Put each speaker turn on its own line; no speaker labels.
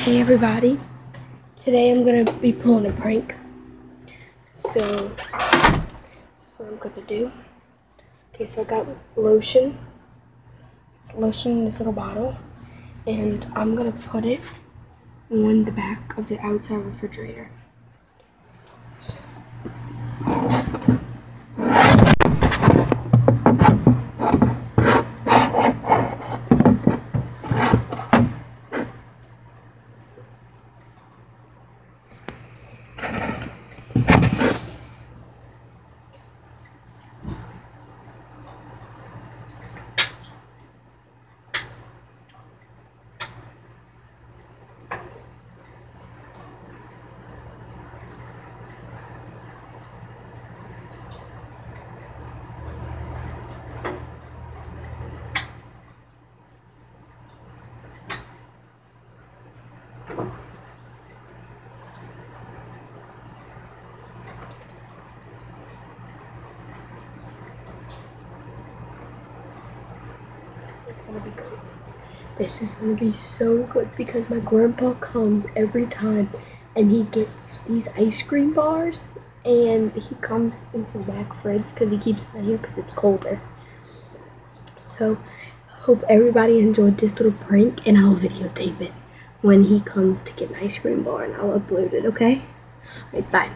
Hey everybody, today I'm going to be pulling a prank, so this is what I'm going to do. Okay, so I got lotion, it's lotion in this little bottle, and I'm going to put it on the back of the outside refrigerator. This is going to be good. This is going to be so good because my grandpa comes every time and he gets these ice cream bars and he comes into the back fridge because he keeps them here because it's colder. So hope everybody enjoyed this little prank, and I'll videotape it when he comes to get an ice cream bar and I'll upload it, okay? Alright, bye.